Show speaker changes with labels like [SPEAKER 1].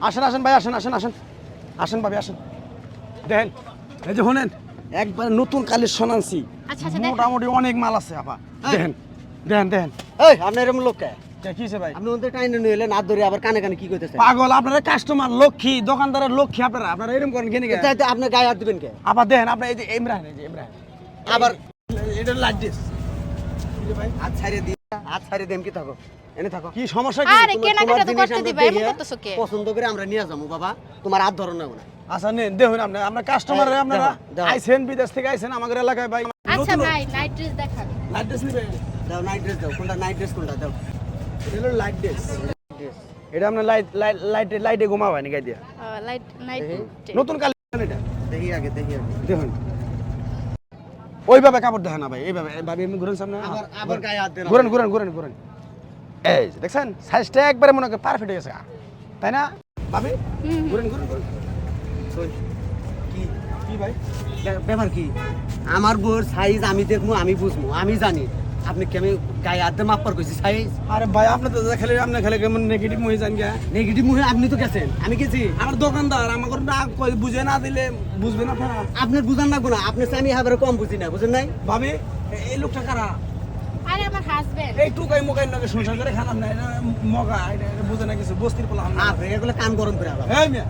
[SPEAKER 1] আসেন আসেন ভাই আসেন আসেন আসেন আসেন ভাবি আসেন দেখেন এই যে শুনেন একবার নতুন কালেকশন আনছি
[SPEAKER 2] আচ্ছা, আচ্ছা, দেখান।
[SPEAKER 1] মোটামুটি অনেক মাল আছে আপা দেখেন দেখেন দেখেন
[SPEAKER 3] এই আপনার এরকম লোক কে
[SPEAKER 1] কিছে ভাই
[SPEAKER 3] আপনি ওদের টাইনে নিয়ে এলেন হাত ধরে আবার কানে কানে কি কইতেছেন
[SPEAKER 1] পাগল আপনারা কাস্টমার লক্ষ্মী দোকানদারের লক্ষ্মী আপনারা এরকম করেন কেন
[SPEAKER 3] তাই তো আপনার গায়ে হাত দিবেন কে
[SPEAKER 1] আবার দেখেন আপনি এই যে ইমরান
[SPEAKER 3] আবার
[SPEAKER 1] এটা লাইট দিস ভাই
[SPEAKER 3] হাত ছাড়িয়ে দেম কি থাকো এনে থাকো
[SPEAKER 1] কি সমস্যা কি
[SPEAKER 2] আরে কেনাকাটা তো
[SPEAKER 3] জিনিস
[SPEAKER 2] করতে
[SPEAKER 3] আমরা
[SPEAKER 2] দিবা এমন
[SPEAKER 3] দেখে
[SPEAKER 2] করতেছো কে
[SPEAKER 3] পছন্দ করে আমরা নিয়ে যাবো বাবা তোমার হাত ধরো না
[SPEAKER 1] আচ্ছা নেন দেখুন আপনি আমরা কাস্টমার
[SPEAKER 3] এই,
[SPEAKER 1] আপনারা
[SPEAKER 3] দাও।
[SPEAKER 1] আইছেন বিদেশ থেকে আইছেন আমাদের এলাকায় ভাই
[SPEAKER 2] আচ্ছা ভাই নাইট ড্রেস দেখান
[SPEAKER 1] লাইট দিস নিবে
[SPEAKER 3] দাও নাইট ড্রেস দাও কোনটা নাইট ড্রেস কোনটা দাও
[SPEAKER 1] এটা হলো লাইট দিস
[SPEAKER 3] ড্রেস
[SPEAKER 1] এটা আপনার লাইটে ঘুমাবেন গাই দিয়া
[SPEAKER 2] লাইট নাইট
[SPEAKER 1] নতুন কালেকশন এটা
[SPEAKER 3] দেখি আগে
[SPEAKER 1] দেখুন ওইভাবে কাপড় দেখেন না ভাই এইভাবে ভাবি এমনি ঘুরেন সামনে
[SPEAKER 3] আবার গায়ে হাত দেন
[SPEAKER 1] ঘুরেন এই যে দেখছেন সাইজটা একবারে মনে করে পারফেক্ট হয়ে গেছে তাই না ভাবি ঘুরেন
[SPEAKER 3] শোন, কি
[SPEAKER 1] কি ভাই
[SPEAKER 3] ব্যাপার কি আমার বউর সাইজ আমি দেখবো আমি বুঝবো আমি জানি আপনি কি আমি গায়ে হাত দিয়ে মাপার কইছি সাইজ
[SPEAKER 1] আরে ভাই আপনি তো আপনি খেলে কেমন নেগেটিভ হয়ে যান গা
[SPEAKER 3] নেগেটিভ মুহে আপনি তো গেছেন আমি গেছি
[SPEAKER 1] আমার দোকানদার আমাকে না বুঝে না দিলে বুঝবেন আপনারা
[SPEAKER 3] আপনার বুঝান লাগবো না আপনি আমি হাবারে কম বুঝি না বুঝেন নাই
[SPEAKER 1] ভাবি এই লোকটা কারা
[SPEAKER 2] আরে আমার হাজবেন্ড
[SPEAKER 1] এই টুকাই মুকাই নাকি সংসার করে খারাপ না এটা মগা এটা বুঝে না কিছু বস্তির পোলা
[SPEAKER 3] আপনি এগুলো কান গরম করে আবার
[SPEAKER 1] এই মিয়া